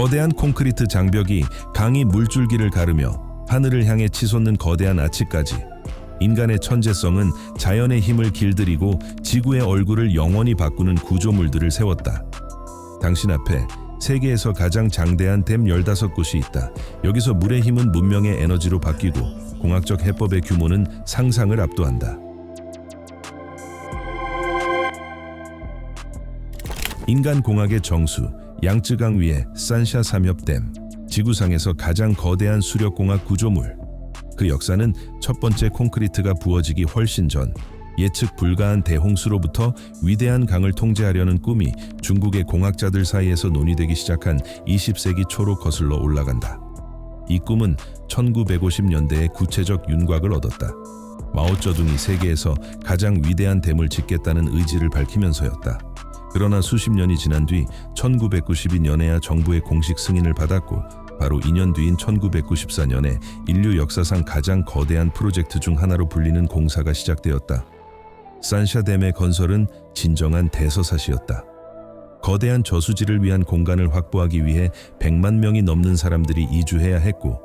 거대한 콘크리트 장벽이 강이 물줄기를 가르며 하늘을 향해 치솟는 거대한 아치까지, 인간의 천재성은 자연의 힘을 길들이고 지구의 얼굴을 영원히 바꾸는 구조물들을 세웠다. 당신 앞에 세계에서 가장 장대한 댐 15곳이 있다. 여기서 물의 힘은 문명의 에너지로 바뀌고 공학적 해법의 규모는 상상을 압도한다. 인간 공학의 정수, 양쯔강 위의 산샤 삼엽댐, 지구상에서 가장 거대한 수력공학 구조물. 그 역사는 첫 번째 콘크리트가 부어지기 훨씬 전, 예측 불가한 대홍수로부터 위대한 강을 통제하려는 꿈이 중국의 공학자들 사이에서 논의되기 시작한 20세기 초로 거슬러 올라간다. 이 꿈은 1950년대에 구체적 윤곽을 얻었다. 마오쩌둥이 세계에서 가장 위대한 댐을 짓겠다는 의지를 밝히면서였다. 그러나 수십 년이 지난 뒤 1992년에야 정부의 공식 승인을 받았고, 바로 2년 뒤인 1994년에 인류 역사상 가장 거대한 프로젝트 중 하나로 불리는 공사가 시작되었다. 산샤댐의 건설은 진정한 대서사시였다. 거대한 저수지를 위한 공간을 확보하기 위해 100만 명이 넘는 사람들이 이주해야 했고,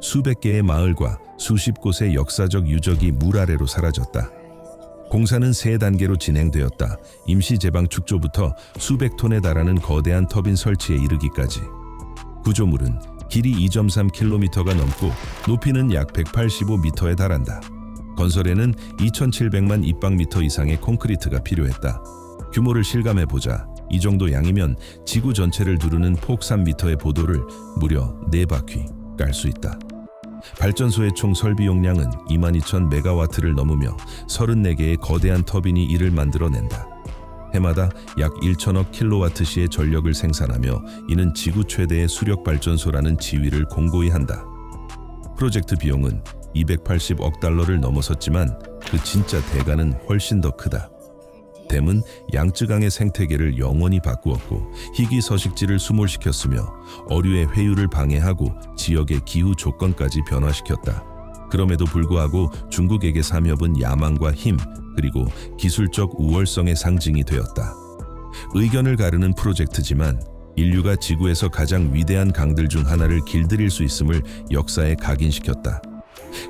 수백 개의 마을과 수십 곳의 역사적 유적이 물 아래로 사라졌다. 공사는 3단계로 진행되었다. 임시 제방 축조부터 수백 톤에 달하는 거대한 터빈 설치에 이르기까지. 구조물은 길이 2.3km가 넘고 높이는 약 185m에 달한다. 건설에는 2,700만 입방미터 이상의 콘크리트가 필요했다. 규모를 실감해보자. 이 정도 양이면 지구 전체를 두르는 폭 3m의 보도를 무려 4바퀴 깔 수 있다. 발전소의 총 설비 용량은 22,000메가와트를 넘으며 34개의 거대한 터빈이 이를 만들어낸다. 해마다 약 1천억 킬로와트시의 전력을 생산하며 이는 지구 최대의 수력 발전소라는 지위를 공고히 한다. 프로젝트 비용은 280억 달러를 넘어섰지만 그 진짜 대가는 훨씬 더 크다. 댐은 양쯔강의 생태계를 영원히 바꾸었고 희귀 서식지를 수몰시켰으며 어류의 회유를 방해하고 지역의 기후 조건까지 변화시켰다. 그럼에도 불구하고 중국에게 삼엽은 야망과 힘, 그리고 기술적 우월성의 상징이 되었다. 의견을 가르는 프로젝트지만 인류가 지구에서 가장 위대한 강들 중 하나를 길들일 수 있음을 역사에 각인시켰다.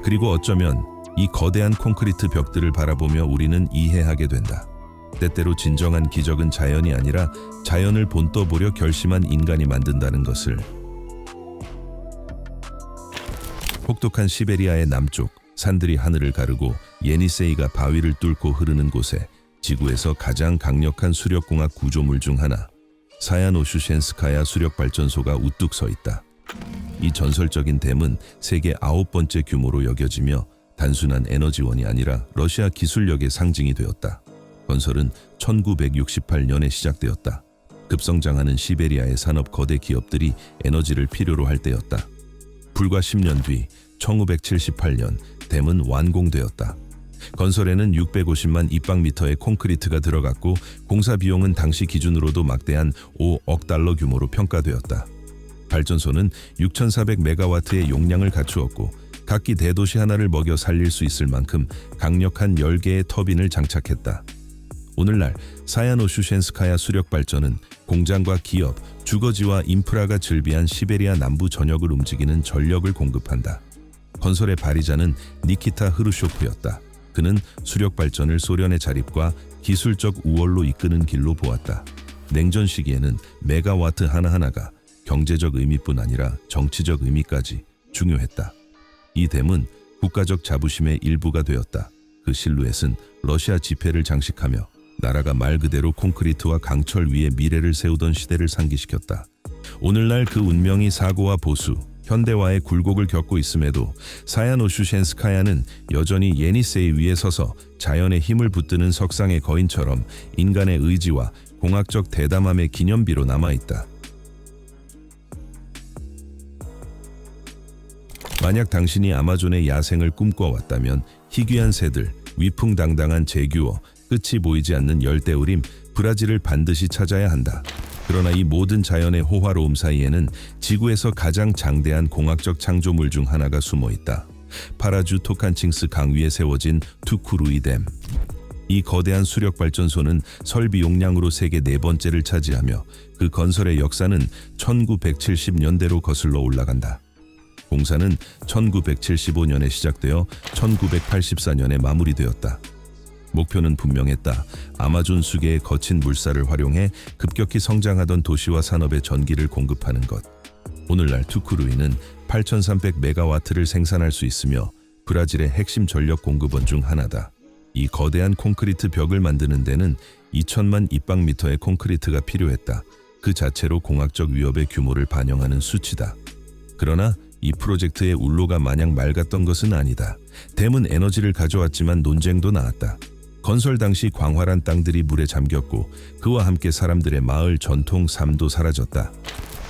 그리고 어쩌면 이 거대한 콘크리트 벽들을 바라보며 우리는 이해하게 된다. 때때로 진정한 기적은 자연이 아니라 자연을 본떠보려 결심한 인간이 만든다는 것을. 혹독한 시베리아의 남쪽, 산들이 하늘을 가르고 예니세이가 바위를 뚫고 흐르는 곳에 지구에서 가장 강력한 수력공학 구조물 중 하나, 사야노슈셴스카야 수력발전소가 우뚝 서 있다. 이 전설적인 댐은 세계 9번째 규모로 여겨지며 단순한 에너지원이 아니라 러시아 기술력의 상징이 되었다. 건설은 1968년에 시작되었다. 급성장하는 시베리아의 산업 거대 기업들이 에너지를 필요로 할 때였다. 불과 10년 뒤 1978년 댐은 완공되었다. 건설에는 650만 입방미터의 콘크리트가 들어갔고 공사 비용은 당시 기준으로도 막대한 5억 달러 규모로 평가되었다. 발전소는 6,400메가와트의 용량을 갖추었고 각기 대도시 하나를 먹여 살릴 수 있을 만큼 강력한 10개의 터빈을 장착했다. 오늘날 사야노슈셴스카야 수력발전은 공장과 기업, 주거지와 인프라가 즐비한 시베리아 남부 전역을 움직이는 전력을 공급한다. 건설의 발휘자는 니키타 흐르쇼프였다. 그는 수력발전을 소련의 자립과 기술적 우월로 이끄는 길로 보았다. 냉전 시기에는 메가와트 하나하나가 경제적 의미뿐 아니라 정치적 의미까지 중요했다. 이 댐은 국가적 자부심의 일부가 되었다. 그 실루엣은 러시아 지폐를 장식하며 나라가 말 그대로 콘크리트와 강철 위에 미래를 세우던 시대를 상기시켰다. 오늘날 그 운명이 사고와 보수, 현대화의 굴곡을 겪고 있음에도 사야노슈셴스카야는 여전히 예니세이 위에 서서 자연의 힘을 붙드는 석상의 거인처럼 인간의 의지와 공학적 대담함의 기념비로 남아있다. 만약 당신이 아마존의 야생을 꿈꿔왔다면 희귀한 새들, 위풍당당한 제규어, 끝이 보이지 않는 열대우림, 브라질을 반드시 찾아야 한다. 그러나 이 모든 자연의 호화로움 사이에는 지구에서 가장 장대한 공학적 창조물 중 하나가 숨어있다. 파라주 토칸칭스 강 위에 세워진 투쿠루이 댐. 이 거대한 수력 발전소는 설비 용량으로 세계 네 번째를 차지하며 그 건설의 역사는 1970년대로 거슬러 올라간다. 공사는 1975년에 시작되어 1984년에 마무리되었다. 목표는 분명했다. 아마존 수계의 거친 물살을 활용해 급격히 성장하던 도시와 산업에 전기를 공급하는 것. 오늘날 투쿠루이는 8,300메가와트를 생산할 수 있으며 브라질의 핵심 전력 공급원 중 하나다. 이 거대한 콘크리트 벽을 만드는 데는 2천만 입방미터의 콘크리트가 필요했다. 그 자체로 공학적 위협의 규모를 반영하는 수치다. 그러나 이 프로젝트의 울로가 마냥 맑았던 것은 아니다. 댐은 에너지를 가져왔지만 논쟁도 나왔다. 건설 당시 광활한 땅들이 물에 잠겼고 그와 함께 사람들의 마을 전통 삶도 사라졌다.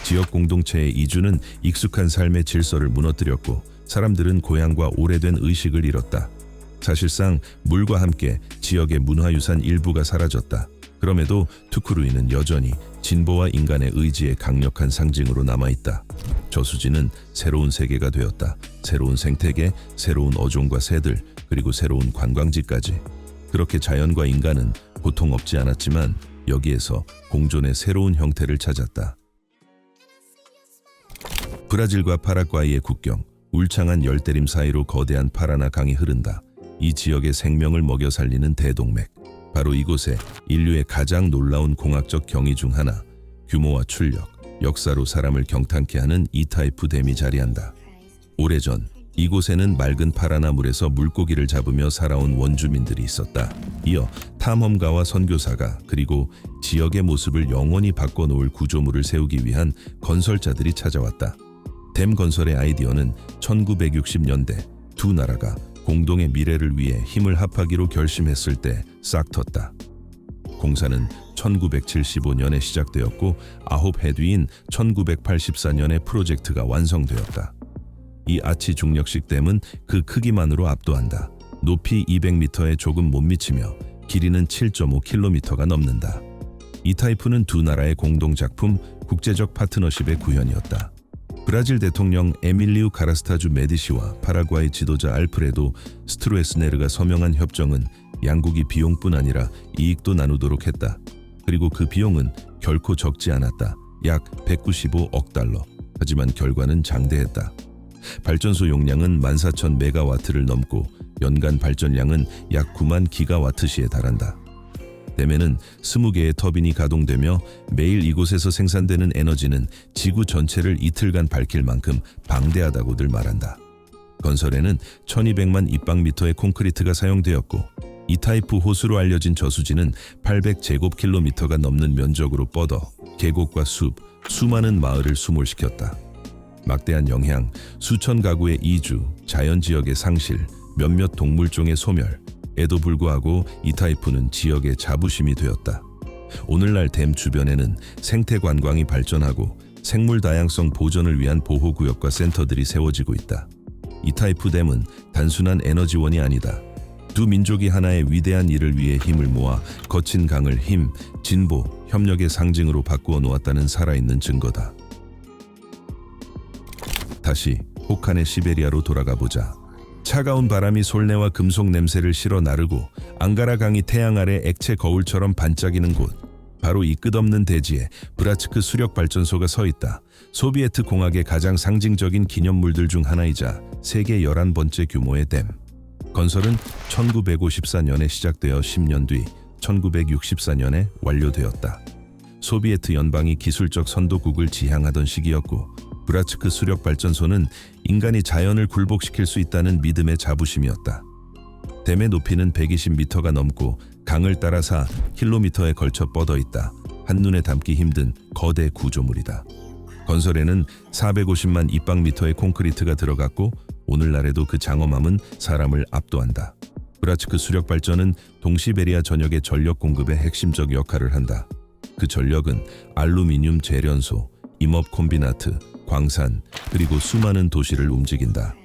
지역 공동체의 이주는 익숙한 삶의 질서를 무너뜨렸고 사람들은 고향과 오래된 의식을 잃었다. 사실상 물과 함께 지역의 문화유산 일부가 사라졌다. 그럼에도 투쿠루이는 여전히 진보와 인간의 의지의 강력한 상징으로 남아있다. 저수지는 새로운 세계가 되었다. 새로운 생태계, 새로운 어종과 새들, 그리고 새로운 관광지까지. 그렇게 자연과 인간은 고통 없지 않았지만 여기에서 공존의 새로운 형태를 찾았다. 브라질과 파라과이의 국경, 울창한 열대림 사이로 거대한 파라나 강이 흐른다. 이 지역의 생명을 먹여 살리는 대동맥. 바로 이곳에 인류의 가장 놀라운 공학적 경이 중 하나, 규모와 출력, 역사로 사람을 경탄케 하는 이타이프 댐이 자리한다. 오래전 이곳에는 맑은 파라나 물에서 물고기를 잡으며 살아온 원주민들이 있었다. 이어 탐험가와 선교사가 그리고 지역의 모습을 영원히 바꿔놓을 구조물을 세우기 위한 건설자들이 찾아왔다. 댐 건설의 아이디어는 1960년대 두 나라가 공동의 미래를 위해 힘을 합하기로 결심했을 때 싹 텄다. 공사는 1975년에 시작되었고 9해 뒤인 1984년에 프로젝트가 완성되었다. 이 아치 중력식 댐은 그 크기만으로 압도한다. 높이 200m에 조금 못 미치며 길이는 7.5km가 넘는다. 이 타이프는 두 나라의 공동작품, 국제적 파트너십의 구현이었다. 브라질 대통령 에밀리우 가라스타주 메디시와 파라과이 지도자 알프레도 스트로에스네르가 서명한 협정은 양국이 비용뿐 아니라 이익도 나누도록 했다. 그리고 그 비용은 결코 적지 않았다. 약 195억 달러. 하지만 결과는 장대했다. 발전소 용량은 14,000메가와트를 넘고 연간 발전량은 약 9만 기가와트시에 달한다. 댐에는 20개의 터빈이 가동되며 매일 이곳에서 생산되는 에너지는 지구 전체를 이틀간 밝힐 만큼 방대하다고들 말한다. 건설에는 1200만 입방미터의 콘크리트가 사용되었고 이 타이프 호수로 알려진 저수지는 800제곱킬로미터가 넘는 면적으로 뻗어 계곡과 숲, 수많은 마을을 수몰시켰다. 막대한 영향, 수천 가구의 이주, 자연지역의 상실, 몇몇 동물종의 소멸, 에도 불구하고 이 타이프는 지역의 자부심이 되었다. 오늘날 댐 주변에는 생태 관광이 발전하고 생물 다양성 보존을 위한 보호구역과 센터들이 세워지고 있다. 이 타이프 댐은 단순한 에너지원이 아니다. 두 민족이 하나의 위대한 일을 위해 힘을 모아 거친 강을 힘, 진보, 협력의 상징으로 바꾸어 놓았다는 살아있는 증거다. 다시 혹한의 시베리아로 돌아가 보자. 차가운 바람이 솔내와 금속 냄새를 실어 나르고 앙가라 강이 태양 아래 액체 거울처럼 반짝이는 곳. 바로 이 끝없는 대지에 브라츠크 수력 발전소가 서 있다. 소비에트 공학의 가장 상징적인 기념물들 중 하나이자 세계 11번째 규모의 댐. 건설은 1954년에 시작되어 10년 뒤 1964년에 완료되었다. 소비에트 연방이 기술적 선도국을 지향하던 시기였고 브라츠크 수력 발전소는 인간이 자연을 굴복시킬 수 있다는 믿음의 자부심이었다. 댐의 높이는 120m가 넘고 강을 따라 4km에 걸쳐 뻗어 있다. 한눈에 담기 힘든 거대 구조물이다. 건설에는 450만 입방미터의 콘크리트가 들어갔고 오늘날에도 그 장엄함은 사람을 압도한다. 브라츠크 수력 발전은 동시베리아 전역의 전력 공급의 핵심적 역할을 한다. 그 전력은 알루미늄 재련소, 임업 콤비나트, 광산, 그리고 수많은 도시를 움직인다.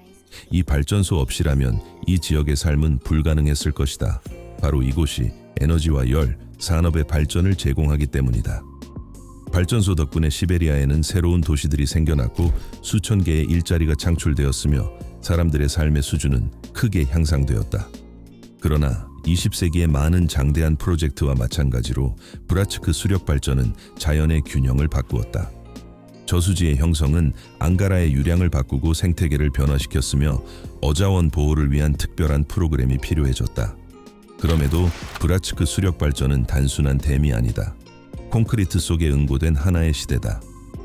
이 발전소 없이라면 이 지역의 삶은 불가능했을 것이다. 바로 이곳이 에너지와 열, 산업의 발전을 제공하기 때문이다. 발전소 덕분에 시베리아에는 새로운 도시들이 생겨났고 수천 개의 일자리가 창출되었으며 사람들의 삶의 수준은 크게 향상되었다. 그러나 20세기의 많은 장대한 프로젝트와 마찬가지로 브라츠크 수력 발전은 자연의 균형을 바꾸었다. 저수지의 형성은 앙가라의 유량을 바꾸고 생태계를 변화시켰으며 어자원 보호를 위한 특별한 프로그램이 필요해졌다. 그럼에도 브라츠크 수력 발전은 단순한 댐이 아니다. 콘크리트 속에 응고된 하나의 시대다.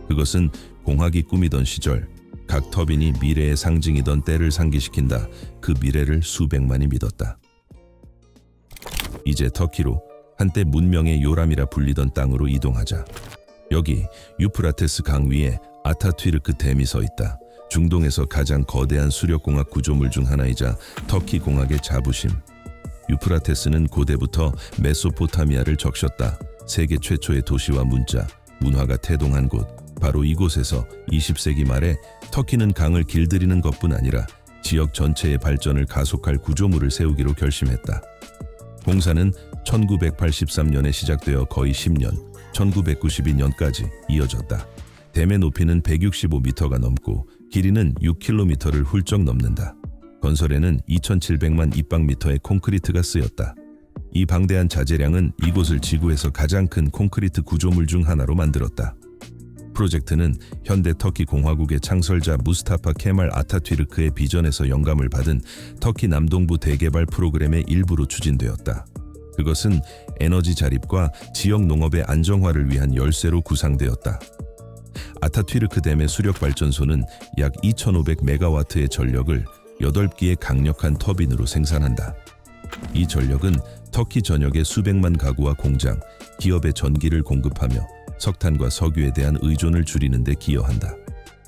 그것은 공학이 꾸미던 시절, 각 터빈이 미래의 상징이던 때를 상기시킨다. 그 미래를 수백만이 믿었다. 이제 터키로, 한때 문명의 요람이라 불리던 땅으로 이동하자. 여기 유프라테스 강 위에 아타튀르크 댐이 서 있다. 중동에서 가장 거대한 수력공학 구조물 중 하나이자 터키 공학의 자부심. 유프라테스는 고대부터 메소포타미아를 적셨다. 세계 최초의 도시와 문화가 태동한 곳. 바로 이곳에서 20세기 말에 터키는 강을 길들이는 것뿐 아니라 지역 전체의 발전을 가속할 구조물을 세우기로 결심했다. 공사는 1983년에 시작되어 거의 10년, 1992년까지 이어졌다. 댐의 높이는 165m가 넘고 길이는 6km를 훌쩍 넘는다. 건설에는 2,700만 입방미터의 콘크리트가 쓰였다. 이 방대한 자재량은 이곳을 지구에서 가장 큰 콘크리트 구조물 중 하나로 만들었다. 프로젝트는 현대 터키 공화국의 창설자 무스타파 케말 아타튀르크의 비전에서 영감을 받은 터키 남동부 대개발 프로그램의 일부로 추진되었다. 그것은 에너지 자립과 지역 농업의 안정화를 위한 열쇠로 구상되었다. 아타튀르크 댐의 수력 발전소는 약 2,500메가와트의 전력을 8기의 강력한 터빈으로 생산한다. 이 전력은 터키 전역의 수백만 가구와 공장, 기업의 전기를 공급하며 석탄과 석유에 대한 의존을 줄이는 데 기여한다.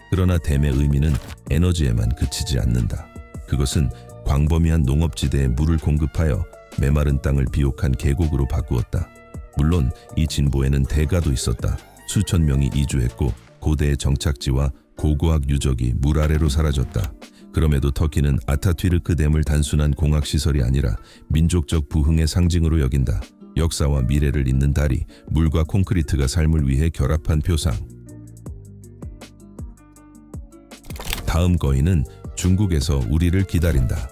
그러나 댐의 의미는 에너지에만 그치지 않는다. 그것은 광범위한 농업지대에 물을 공급하여 메마른 땅을 비옥한 계곡으로 바꾸었다. 물론 이 진보에는 대가도 있었다. 수천 명이 이주했고 고대의 정착지와 고고학 유적이 물 아래로 사라졌다. 그럼에도 터키는 아타튀르크 댐을 단순한 공학시설이 아니라 민족적 부흥의 상징으로 여긴다. 역사와 미래를 잇는 다리, 물과 콘크리트가 삶을 위해 결합한 표상. 다음 거인은 중국에서 우리를 기다린다.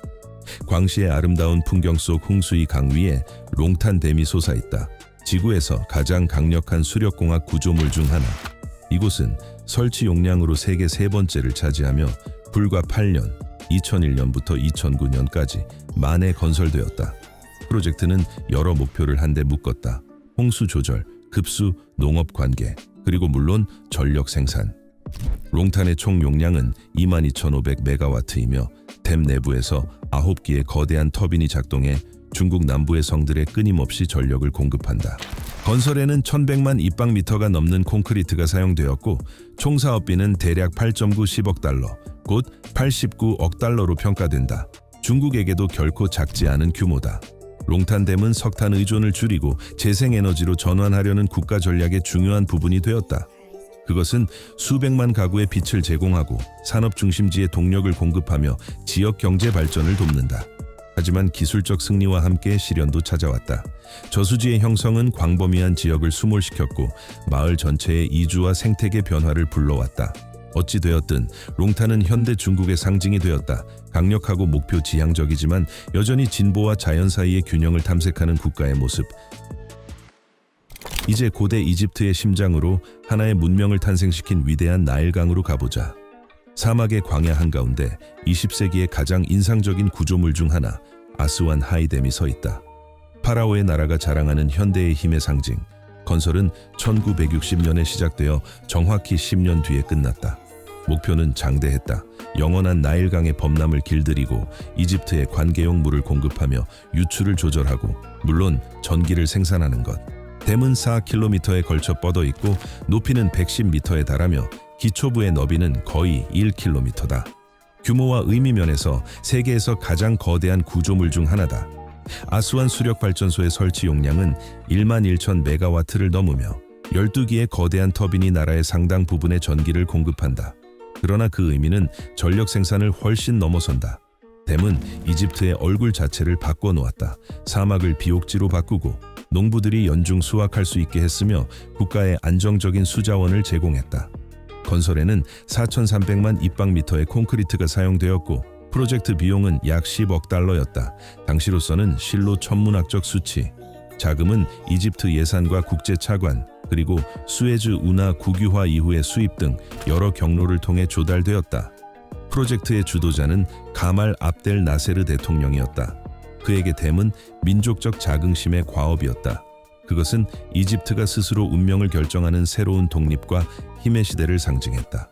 광시의 아름다운 풍경 속 홍수이 강 위에 롱탄 댐이 솟아있다. 지구에서 가장 강력한 수력공학 구조물 중 하나. 이곳은 설치 용량으로 세계 세 번째를 차지하며 불과 8년, 2001년부터 2009년까지 만에 건설되었다. 프로젝트는 여러 목표를 한데 묶었다. 홍수 조절, 급수, 농업 관계, 그리고 물론 전력 생산. 롱탄의 총 용량은 22,500메가와트이며 댐 내부에서 9기의 거대한 터빈이 작동해 중국 남부의 성들에 끊임없이 전력을 공급한다. 건설에는 1,100만 입방미터가 넘는 콘크리트가 사용되었고 총 사업비는 대략 8.910억 달러, 곧 89억 달러로 평가된다. 중국에게도 결코 작지 않은 규모다. 롱탄댐은 석탄 의존을 줄이고 재생에너지로 전환하려는 국가 전략의 중요한 부분이 되었다. 그것은 수백만 가구의 빛을 제공하고 산업 중심지에 동력을 공급하며 지역 경제 발전을 돕는다. 하지만 기술적 승리와 함께 시련도 찾아왔다. 저수지의 형성은 광범위한 지역을 수몰시켰고 마을 전체의 이주와 생태계 변화를 불러왔다. 어찌되었든 롱탄은 현대 중국의 상징이 되었다. 강력하고 목표 지향적이지만 여전히 진보와 자연 사이의 균형을 탐색하는 국가의 모습. 이제 고대 이집트의 심장으로 하나의 문명을 탄생시킨 위대한 나일강으로 가보자. 사막의 광야 한가운데 20세기의 가장 인상적인 구조물 중 하나, 아스완 하이댐이 서 있다. 파라오의 나라가 자랑하는 현대의 힘의 상징. 건설은 1960년에 시작되어 정확히 10년 뒤에 끝났다. 목표는 장대했다. 영원한 나일강의 범람을 길들이고 이집트에 관계용 물을 공급하며 유출을 조절하고 물론 전기를 생산하는 것. 댐은 4km에 걸쳐 뻗어 있고 높이는 110m에 달하며 기초부의 너비는 거의 1km다. 규모와 의미 면에서 세계에서 가장 거대한 구조물 중 하나다. 아스완 수력발전소의 설치 용량은 11,000메가와트를 넘으며 12기의 거대한 터빈이 나라의 상당 부분의 전기를 공급한다. 그러나 그 의미는 전력 생산을 훨씬 넘어선다. 댐은 이집트의 얼굴 자체를 바꿔놓았다. 사막을 비옥지로 바꾸고 농부들이 연중 수확할 수 있게 했으며 국가에 안정적인 수자원을 제공했다. 건설에는 4,300만 입방미터의 콘크리트가 사용되었고 프로젝트 비용은 약 10억 달러였다. 당시로서는 실로 천문학적 수치. 자금은 이집트 예산과 국제 차관, 그리고 수에즈 운하 국유화 이후의 수입 등 여러 경로를 통해 조달되었다. 프로젝트의 주도자는 가말 압델 나세르 대통령이었다. 그에게 댐은 민족적 자긍심의 과업이었다. 그것은 이집트가 스스로 운명을 결정하는 새로운 독립과 힘의 시대를 상징했다.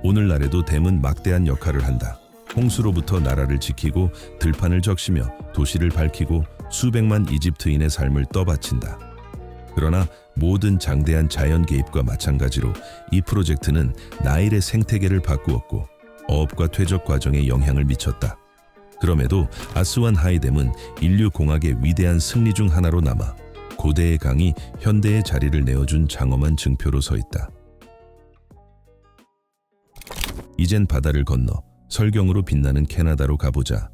오늘날에도 댐은 막대한 역할을 한다. 홍수로부터 나라를 지키고 들판을 적시며 도시를 밝히고 수백만 이집트인의 삶을 떠받친다. 그러나 모든 장대한 자연 개입과 마찬가지로 이 프로젝트는 나일의 생태계를 바꾸었고 어업과 퇴적 과정에 영향을 미쳤다. 그럼에도 아스완 하이댐은 인류 공학의 위대한 승리 중 하나로 남아 고대의 강이 현대의 자리를 내어준 장엄한 증표로 서 있다. 이젠 바다를 건너 설경으로 빛나는 캐나다로 가보자.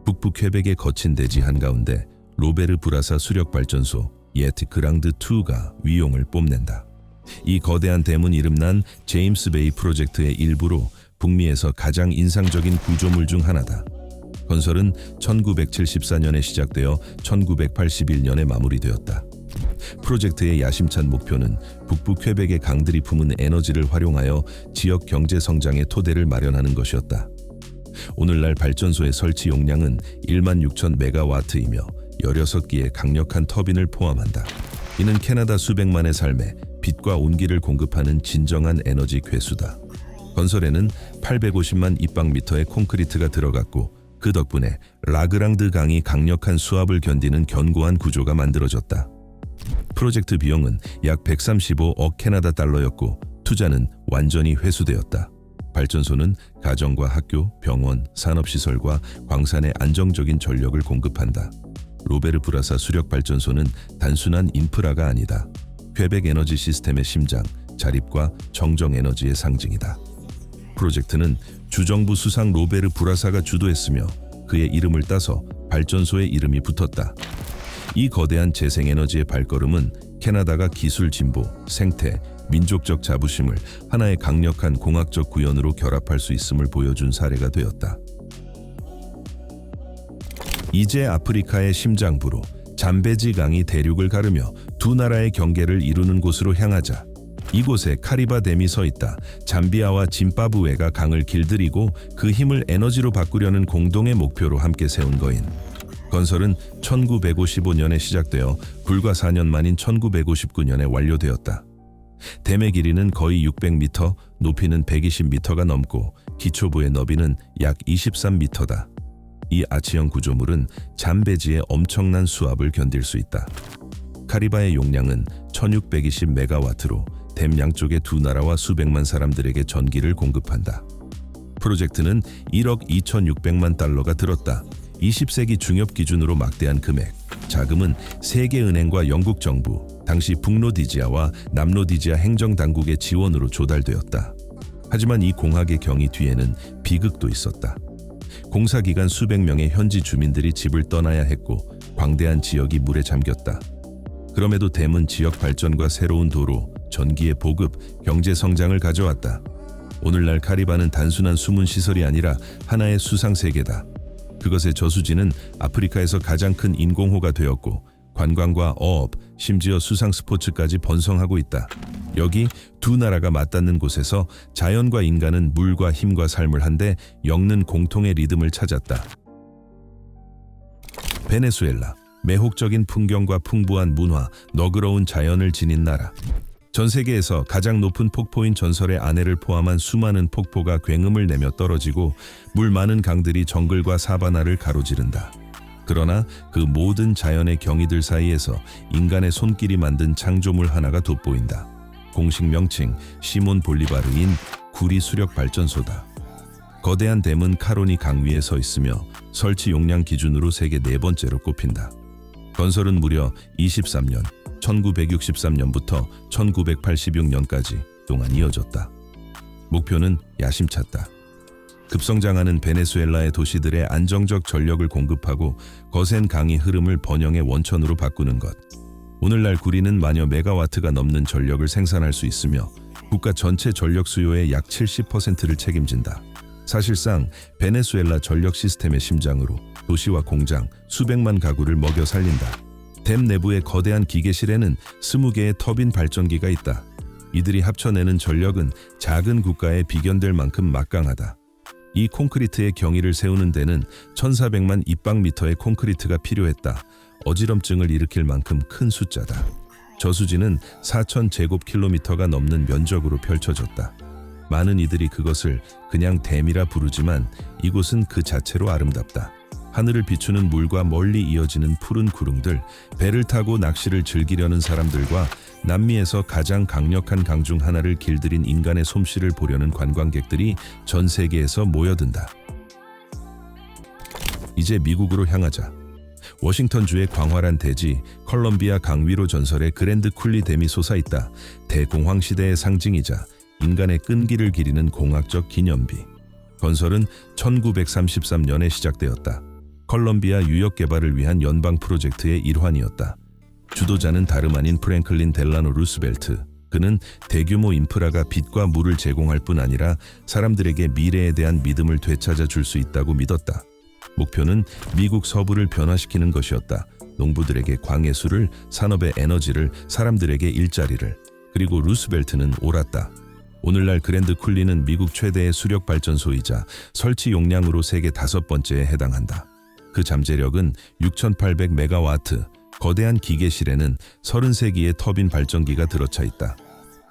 북부 퀘벡의 거친 대지 한가운데 로베르 브라사 수력발전소 옛 그랑드2가 위용을 뽐낸다. 이 거대한 댐은 이름난 제임스 베이 프로젝트의 일부로 북미에서 가장 인상적인 구조물 중 하나다. 건설은 1974년에 시작되어 1981년에 마무리되었다. 프로젝트의 야심찬 목표는 북부 퀘벡의 강들이 품은 에너지를 활용하여 지역 경제 성장의 토대를 마련하는 것이었다. 오늘날 발전소의 설치 용량은 16,000메가와트이며 16기의 강력한 터빈을 포함한다. 이는 캐나다 수백만의 삶에 빛과 온기를 공급하는 진정한 에너지 괴수다. 건설에는 850만 입방미터의 콘크리트가 들어갔고 그 덕분에 라그랑드 강이 강력한 수압을 견디는 견고한 구조가 만들어졌다. 프로젝트 비용은 약 135억 캐나다 달러였고 투자는 완전히 회수되었다. 발전소는 가정과 학교, 병원, 산업시설과 광산에 안정적인 전력을 공급한다. 로베르 브라사 수력발전소는 단순한 인프라가 아니다. 퀘벡 에너지 시스템의 심장, 자립과 정정 에너지의 상징이다. 프로젝트는 주정부 수상 로베르 브라사가 주도했으며 그의 이름을 따서 발전소의 이름이 붙었다. 이 거대한 재생에너지의 발걸음은 캐나다가 기술 진보, 생태, 민족적 자부심을 하나의 강력한 공학적 구현으로 결합할 수 있음을 보여준 사례가 되었다. 이제 아프리카의 심장부로 잠베지 강이 대륙을 가르며 두 나라의 경계를 이루는 곳으로 향하자. 이곳에 카리바 댐이 서 있다. 잠비아와 짐바브웨가 강을 길들이고 그 힘을 에너지로 바꾸려는 공동의 목표로 함께 세운 거인. 건설은 1955년에 시작되어 불과 4년 만인 1959년에 완료되었다. 댐의 길이는 거의 600m, 높이는 120m가 넘고 기초부의 너비는 약 23m다. 이 아치형 구조물은 잠베지의 엄청난 수압을 견딜 수 있다. 카리바의 용량은 1620메가와트로 댐 양쪽의 두 나라와 수백만 사람들에게 전기를 공급한다. 프로젝트는 1억 2,600만 달러가 들었다. 20세기 중엽 기준으로 막대한 금액. 자금은 세계은행과 영국 정부, 당시 북로디지아와 남로디지아 행정당국의 지원으로 조달되었다. 하지만 이 공학의 경위 뒤에는 비극도 있었다. 공사 기간 수백 명의 현지 주민들이 집을 떠나야 했고 광대한 지역이 물에 잠겼다. 그럼에도 댐은 지역 발전과 새로운 도로, 전기의 보급, 경제 성장을 가져왔다. 오늘날 카리바는 단순한 숨은 시설이 아니라 하나의 수상 세계다. 그것의 저수지는 아프리카에서 가장 큰 인공호가 되었고 관광과 어업, 심지어 수상 스포츠까지 번성하고 있다. 여기 두 나라가 맞닿는 곳에서 자연과 인간은 물과 힘과 삶을 한데 엮는 공통의 리듬을 찾았다. 베네수엘라, 매혹적인 풍경과 풍부한 문화, 너그러운 자연을 지닌 나라. 전 세계에서 가장 높은 폭포인 전설의 아내를 포함한 수많은 폭포가 굉음을 내며 떨어지고 물 많은 강들이 정글과 사바나를 가로지른다. 그러나 그 모든 자연의 경이들 사이에서 인간의 손길이 만든 창조물 하나가 돋보인다. 공식 명칭 시몬 볼리바르인 구리 수력 발전소다. 거대한 댐은 카로니 강 위에 서 있으며 설치 용량 기준으로 세계 네 번째로 꼽힌다. 건설은 무려 23년, 1963년부터 1986년까지 동안 이어졌다. 목표는 야심찼다. 급성장하는 베네수엘라의 도시들의 안정적 전력을 공급하고 거센 강의 흐름을 번영의 원천으로 바꾸는 것. 오늘날 구리는 만여 메가와트가 넘는 전력을 생산할 수 있으며 국가 전체 전력 수요의 약 70%를 책임진다. 사실상 베네수엘라 전력 시스템의 심장으로 도시와 공장, 수백만 가구를 먹여 살린다. 댐 내부의 거대한 기계실에는 20개의 터빈 발전기가 있다. 이들이 합쳐내는 전력은 작은 국가에 비견될 만큼 막강하다. 이 콘크리트의 경의를 세우는 데는 1400만 입방미터의 콘크리트가 필요했다. 어지럼증을 일으킬 만큼 큰 숫자다. 저수지는 4000제곱킬로미터가 넘는 면적으로 펼쳐졌다. 많은 이들이 그것을 그냥 댐이라 부르지만 이곳은 그 자체로 아름답다. 하늘을 비추는 물과 멀리 이어지는 푸른 구릉들, 배를 타고 낚시를 즐기려는 사람들과 남미에서 가장 강력한 강 중 하나를 길들인 인간의 솜씨를 보려는 관광객들이 전 세계에서 모여든다. 이제 미국으로 향하자. 워싱턴주의 광활한 대지, 컬럼비아 강 위로 전설의 그랜드 쿨리 댐이 솟아있다. 대공황 시대의 상징이자 인간의 끈기를 기리는 공학적 기념비. 건설은 1933년에 시작되었다. 컬럼비아 유역 개발을 위한 연방 프로젝트의 일환이었다. 주도자는 다름 아닌 프랭클린 델라노 루스벨트. 그는 대규모 인프라가 빛과 물을 제공할 뿐 아니라 사람들에게 미래에 대한 믿음을 되찾아 줄 수 있다고 믿었다. 목표는 미국 서부를 변화시키는 것이었다. 농부들에게 광해수를, 산업의 에너지를, 사람들에게 일자리를. 그리고 루스벨트는 옳았다. 오늘날 그랜드 쿨리는 미국 최대의 수력 발전소이자 설치 용량으로 세계 5번째에 해당한다. 그 잠재력은 6800메가와트, 거대한 기계실에는 33기의 터빈 발전기가 들어차 있다.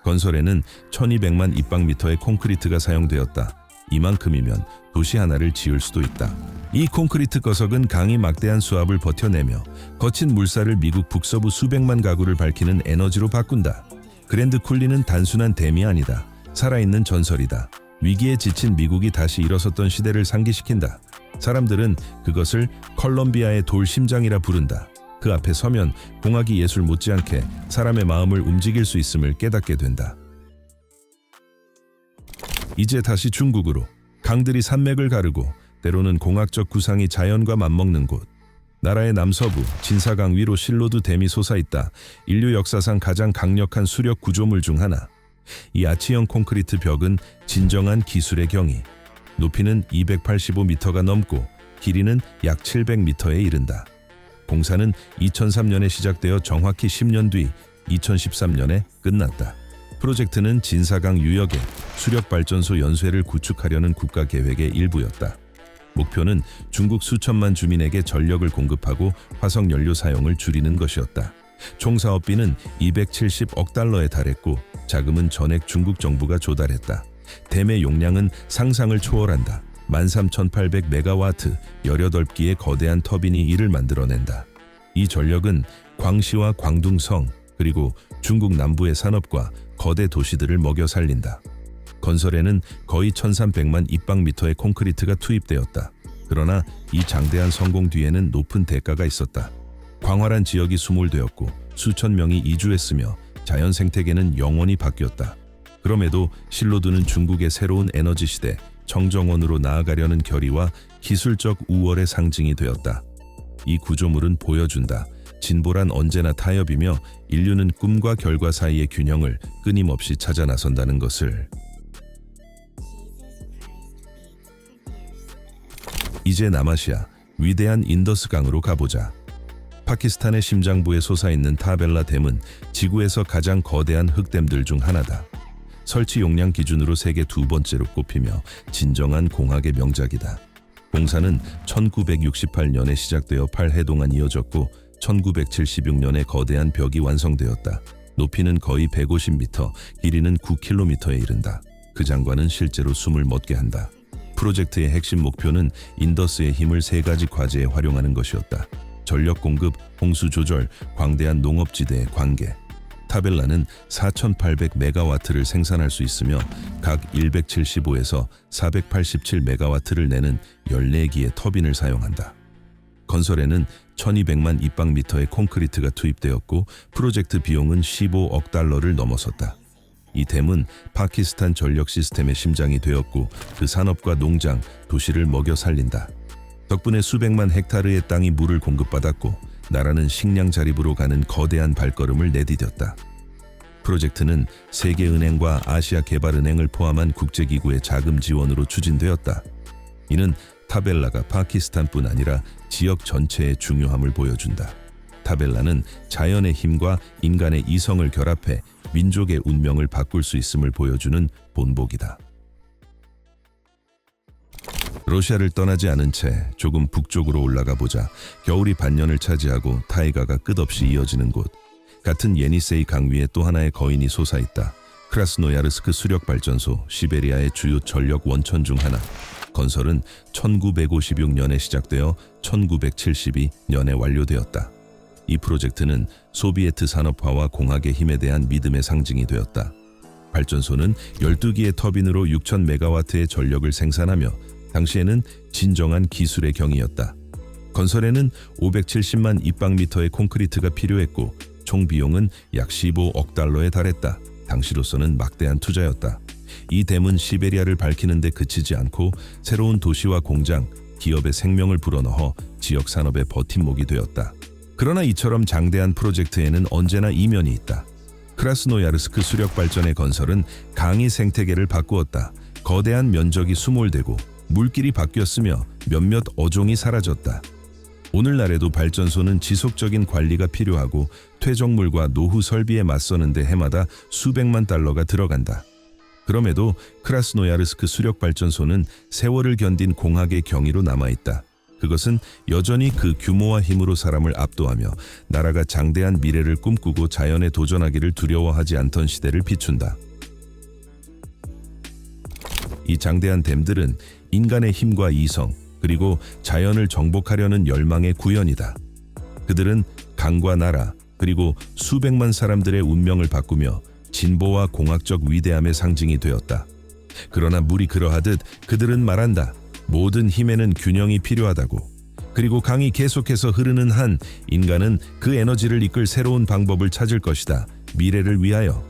건설에는 1200만 입방미터의 콘크리트가 사용되었다. 이만큼이면 도시 하나를 지을 수도 있다. 이 콘크리트 거석은 강이 막대한 수압을 버텨내며 거친 물살을 미국 북서부 수백만 가구를 밝히는 에너지로 바꾼다. 그랜드 쿨리는 단순한 댐이 아니다. 살아있는 전설이다. 위기에 지친 미국이 다시 일어섰던 시대를 상기시킨다. 사람들은 그것을 컬럼비아의 돌 심장이라 부른다. 그 앞에 서면 공학이 예술 못지않게 사람의 마음을 움직일 수 있음을 깨닫게 된다. 이제 다시 중국으로. 강들이 산맥을 가르고 때로는 공학적 구상이 자연과 맞먹는 곳. 나라의 남서부 진사강 위로 실로드 댐이 솟아있다. 인류 역사상 가장 강력한 수력 구조물 중 하나. 이 아치형 콘크리트 벽은 진정한 기술의 경이. 높이는 285m가 넘고 길이는 약 700m에 이른다. 공사는 2003년에 시작되어 정확히 10년 뒤 2013년에 끝났다. 프로젝트는 진사강 유역에 수력발전소 연쇄를 구축하려는 국가계획의 일부였다. 목표는 중국 수천만 주민에게 전력을 공급하고 화석연료 사용을 줄이는 것이었다. 총 사업비는 270억 달러에 달했고 자금은 전액 중국 정부가 조달했다. 댐의 용량은 상상을 초월한다. 13,800메가와트, 18기의 거대한 터빈이 이를 만들어낸다. 이 전력은 광시와 광둥성, 그리고 중국 남부의 산업과 거대 도시들을 먹여 살린다. 건설에는 거의 1,300만 입방미터의 콘크리트가 투입되었다. 그러나 이 장대한 성공 뒤에는 높은 대가가 있었다. 광활한 지역이 수몰되었고 수천 명이 이주했으며 자연 생태계는 영원히 바뀌었다. 그럼에도 실로드는 중국의 새로운 에너지 시대, 정정원으로 나아가려는 결의와 기술적 우월의 상징이 되었다. 이 구조물은 보여준다. 진보란 언제나 타협이며 인류는 꿈과 결과 사이의 균형을 끊임없이 찾아 나선다는 것을. 이제 남아시아, 위대한 인더스강으로 가보자. 파키스탄의 심장부에 솟아있는 타벨라 댐은 지구에서 가장 거대한 흙댐들 중 하나다. 설치 용량 기준으로 세계 2번째로 꼽히며 진정한 공학의 명작이다. 공사는 1968년에 시작되어 8해 동안 이어졌고 1976년에 거대한 벽이 완성되었다. 높이는 거의 150m, 길이는 9km에 이른다. 그 장관은 실제로 숨을 멎게 한다. 프로젝트의 핵심 목표는 인더스의 힘을 3가지 과제에 활용하는 것이었다. 전력 공급, 홍수 조절, 광대한 농업지대의 관계. 타벨라는 4,800메가와트를 생산할 수 있으며 각 175에서 487메가와트를 내는 14기의 터빈을 사용한다. 건설에는 1,200만 입방미터의 콘크리트가 투입되었고 프로젝트 비용은 15억 달러를 넘어섰다. 이 댐은 파키스탄 전력 시스템의 심장이 되었고 그 산업과 농장, 도시를 먹여 살린다. 덕분에 수백만 헥타르의 땅이 물을 공급받았고 나라는 식량 자립으로 가는 거대한 발걸음을 내디뎠다. 프로젝트는 세계은행과 아시아개발은행을 포함한 국제기구의 자금 지원으로 추진되었다. 이는 타벨라가 파키스탄뿐 아니라 지역 전체의 중요함을 보여준다. 타벨라는 자연의 힘과 인간의 이성을 결합해 민족의 운명을 바꿀 수 있음을 보여주는 본보기다. 러시아를 떠나지 않은 채 조금 북쪽으로 올라가 보자 겨울이 반년을 차지하고 타이가가 끝없이 이어지는 곳. 같은 예니세이 강 위에 또 하나의 거인이 솟아있다. 크라스노야르스크 수력발전소, 시베리아의 주요 전력 원천 중 하나. 건설은 1956년에 시작되어 1972년에 완료되었다. 이 프로젝트는 소비에트 산업화와 공학의 힘에 대한 믿음의 상징이 되었다. 발전소는 12기의 터빈으로 6,000메가와트의 전력을 생산하며 당시에는 진정한 기술의 경이었다. 건설에는 570만 입방미터의 콘크리트가 필요했고 총 비용은 약 15억 달러에 달했다. 당시로서는 막대한 투자였다. 이 댐은 시베리아를 밝히는 데 그치지 않고 새로운 도시와 공장, 기업의 생명을 불어넣어 지역 산업의 버팀목이 되었다. 그러나 이처럼 장대한 프로젝트에는 언제나 이면이 있다. 크라스노야르스크 수력발전의 건설은 강의 생태계를 바꾸었다. 거대한 면적이 수몰되고 물길이 바뀌었으며 몇몇 어종이 사라졌다. 오늘날에도 발전소는 지속적인 관리가 필요하고 퇴적물과 노후 설비에 맞서는데 해마다 수백만 달러가 들어간다. 그럼에도 크라스노야르스크 수력발전소는 세월을 견딘 공학의 경이로 남아있다. 그것은 여전히 그 규모와 힘으로 사람을 압도하며 나라가 장대한 미래를 꿈꾸고 자연에 도전하기를 두려워하지 않던 시대를 비춘다. 이 장대한 댐들은 인간의 힘과 이성, 그리고 자연을 정복하려는 열망의 구현이다. 그들은 강과 나라, 그리고 수백만 사람들의 운명을 바꾸며 진보와 공학적 위대함의 상징이 되었다. 그러나 물이 그러하듯 그들은 말한다. 모든 힘에는 균형이 필요하다고. 그리고 강이 계속해서 흐르는 한 인간은 그 에너지를 이끌 새로운 방법을 찾을 것이다. 미래를 위하여.